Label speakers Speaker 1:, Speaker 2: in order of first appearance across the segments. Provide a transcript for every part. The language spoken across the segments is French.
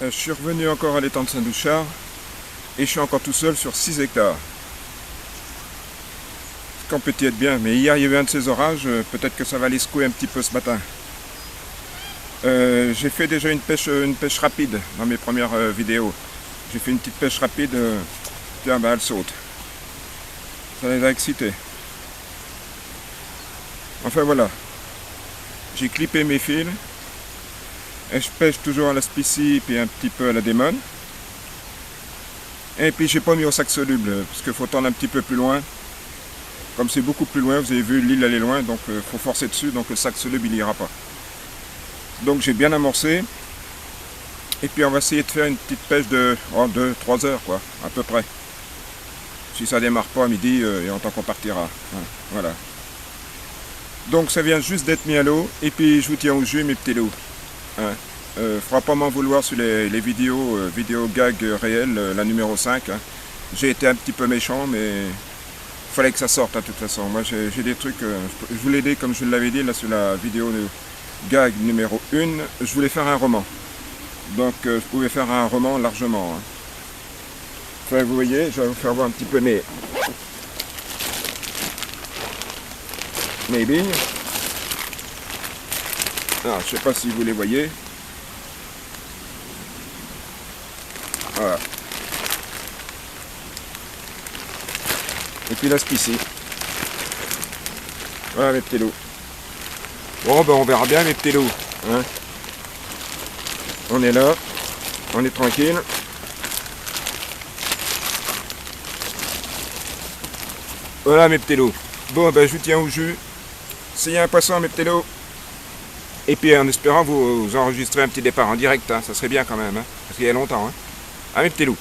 Speaker 1: Je suis revenu encore à l'étang de Saint-Douchard et je suis encore tout seul sur 6 hectares. Ce qu'on peut y être bien, mais hier il y a eu un de ces orages, peut-être que ça va aller secouer un petit peu ce matin. J'ai fait déjà une pêche rapide dans mes premières vidéos. J'ai fait une petite pêche rapide, tiens, bah, elle saute. Ça les a excités. Enfin voilà, j'ai clippé mes fils et je pêche toujours à la spicy puis un petit peu à la démon. Et puis j'ai pas mis au sac soluble parce qu'il faut tendre un petit peu plus loin. Comme c'est beaucoup plus loin, vous avez vu l'île elle est loin, donc il faut forcer dessus, donc le sac soluble il ira pas. Donc j'ai bien amorcé. Et puis on va essayer de faire une petite pêche de 2-3 heures quoi, à peu près. Si ça démarre pas à midi, et en temps qu'on partira. Voilà. Donc ça vient juste d'être mis à l'eau, et puis je vous tiens au jus mes petits loups. Faudra pas m'en vouloir sur les vidéos gag réelles, la numéro 5. J'ai été un petit peu méchant, mais fallait que ça sorte de toute façon. Moi j'ai des trucs, je voulais aider comme je l'avais dit là sur la vidéo de gag numéro 1, je voulais faire un roman. Donc je pouvais faire un roman largement. Enfin vous voyez, je vais vous faire voir un petit peu mes billes. Alors je sais pas si vous les voyez. Voilà. Et puis la spicy. Voilà mes petits loups. Bon ben on verra bien mes petits loups. On est là, on est tranquille. Voilà mes petits loups. Bon ben je vous tiens au jus. S'il y a un poisson mes petits loups. Et puis en espérant vous enregistrer un petit départ en direct, ça serait bien quand même, parce qu'il y a longtemps. Ah mes petits loups.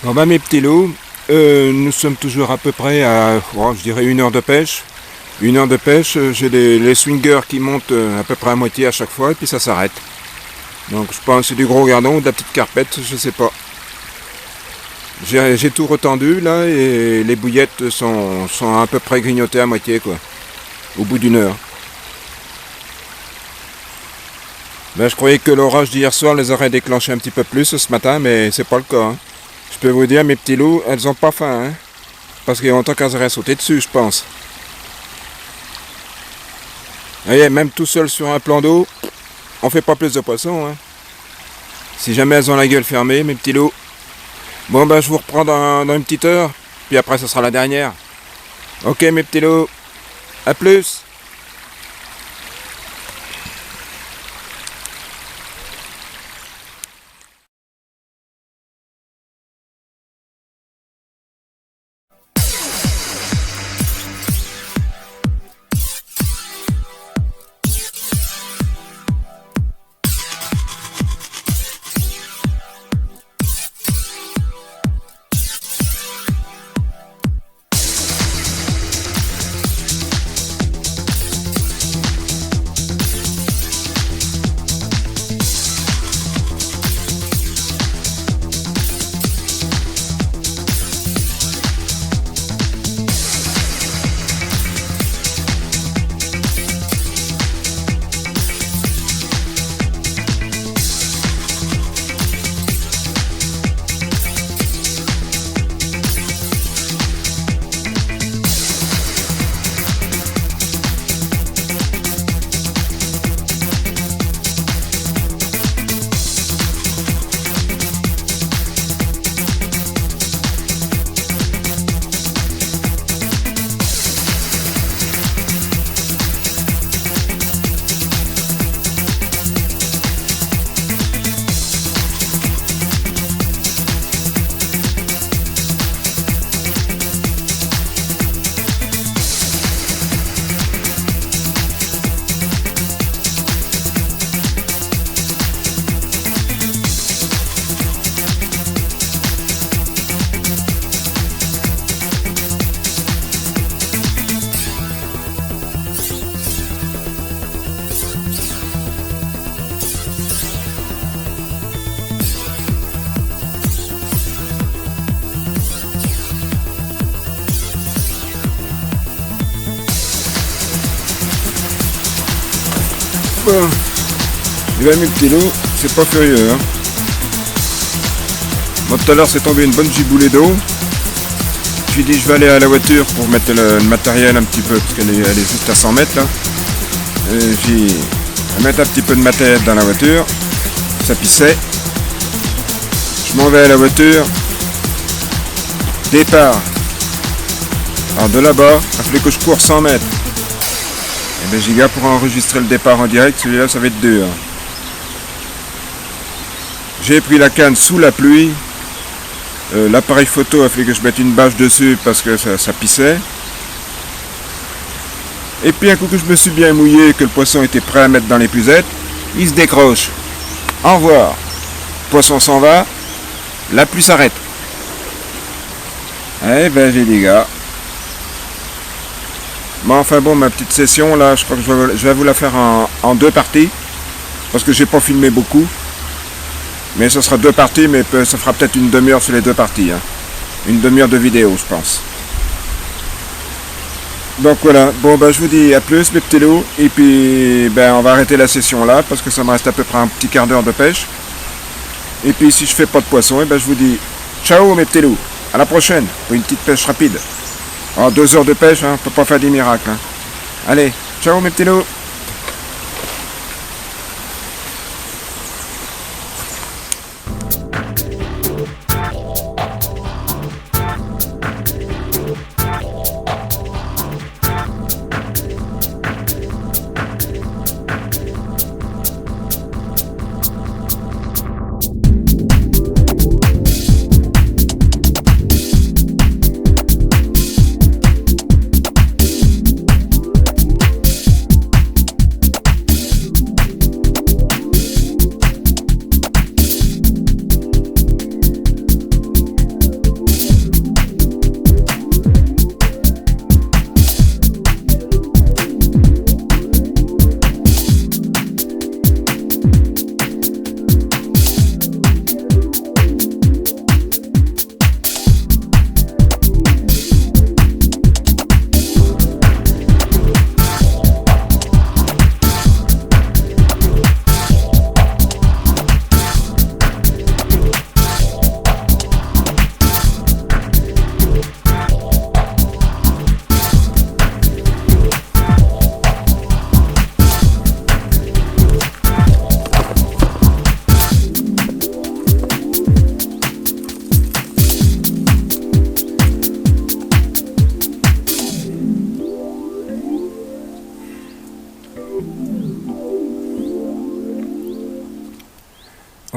Speaker 1: Bon bah mes petits loups, Nous sommes toujours à peu près à, je dirais, 1 heure de pêche. 1 heure de pêche, j'ai les swingers qui montent à peu près à moitié à chaque fois et puis ça s'arrête. Donc je pense que c'est du gros gardon ou de la petite carpette, je sais pas. J'ai tout retendu là et les bouillettes sont à peu près grignotées à moitié quoi. Au bout d'1 heure. Ben, je croyais que l'orage d'hier soir les aurait déclenchés un petit peu plus ce matin, mais c'est pas le cas. Hein. Je peux vous dire, mes petits loups, elles ont pas faim. Hein, parce qu'il y a longtemps qu'elles auraient sauté dessus, je pense. Vous voyez, même tout seul sur un plan d'eau, on fait pas plus de poissons. Hein. Si jamais elles ont la gueule fermée, mes petits loups. Bon, ben, je vous reprends dans une petite heure, puis après, ce sera la dernière. Ok, mes petits loups. À plus. Bon, il va mes petits loups, c'est pas furieux. Hein. Moi tout à l'heure c'est tombé une bonne giboulée d'eau. J'ai dit je vais aller à la voiture pour mettre le matériel un petit peu, parce qu'elle est juste à 100 mètres là. J'ai mettre un petit peu de matériel dans la voiture. Ça pissait. Je m'en vais à la voiture. Départ. Alors de là-bas, il fallait que je cours 100 mètres. Et bien giga pour enregistrer le départ en direct, celui-là ça va être dur. J'ai pris la canne sous la pluie. L'appareil photo a fait que je mette une bâche dessus parce que ça pissait. Et puis un coup que je me suis bien mouillé et que le poisson était prêt à mettre dans les puzettes, il se décroche. Au revoir. Le poisson s'en va, la pluie s'arrête. Eh ben j'ai des gars. Bon, enfin bon, ma petite session là, je crois que je vais vous la faire en 2 parties. Parce que j'ai pas filmé beaucoup. Mais ce sera 2 parties, mais ça fera peut-être une demi-heure sur les 2 parties. Hein. Une demi-heure de vidéo, je pense. Donc voilà, bon ben je vous dis à plus mes petits loups. Et puis ben on va arrêter la session là, parce que ça me reste à peu près un petit quart d'heure de pêche. Et puis si je fais pas de poisson, et ben je vous dis ciao mes petits loups. À la prochaine, pour une petite pêche rapide. En 2 heures de pêche, hein, on peut pas faire des miracles. Hein. Allez, ciao mes petits loups.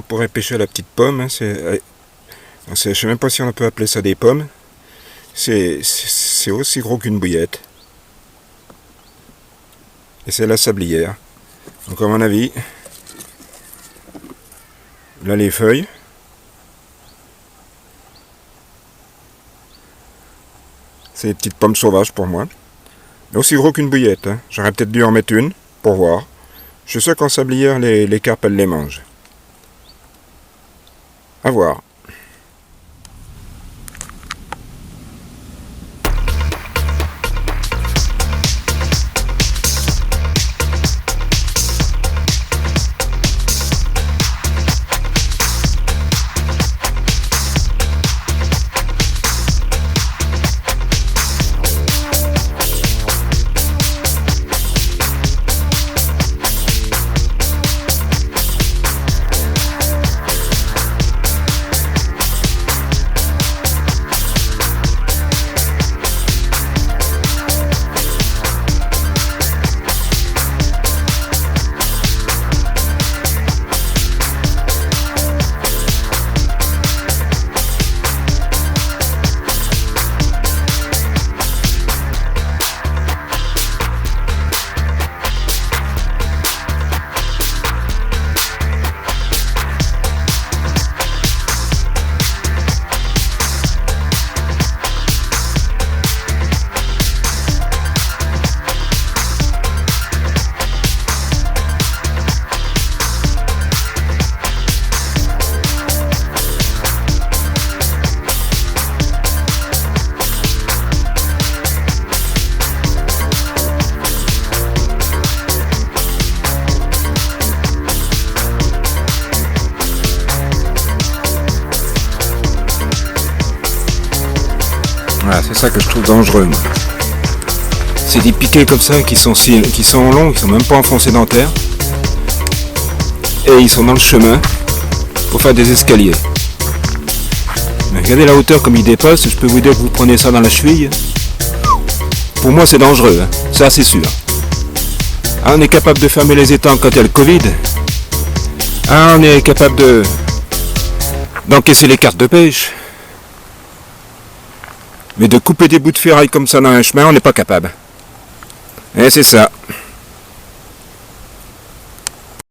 Speaker 1: on pourrait pêcher à la petite pomme. Hein, je sais même pas si on peut appeler ça des pommes. C'est aussi gros qu'une bouillette. Et c'est la sablière. Donc à mon avis, là les feuilles. C'est des petites pommes sauvages pour moi. Mais aussi gros qu'une bouillette. Hein. J'aurais peut-être dû en mettre une pour voir. Je suis sûr qu'en sablière, les carpes, elles les mangent. À voir. Voilà, c'est ça que je trouve dangereux, moi. C'est des piquets comme ça qui sont longs, qui sont même pas enfoncés dans terre. Et ils sont dans le chemin pour faire des escaliers. Mais regardez la hauteur comme ils dépassent, je peux vous dire que vous prenez ça dans la cheville. Pour moi c'est dangereux, hein. Ça c'est sûr. Ah, on est capable de fermer les étangs quand il y a le Covid. Ah, on est capable d'encaisser les cartes de pêche. Mais de couper des bouts de ferraille comme ça dans un chemin, on n'est pas capable. Et c'est ça.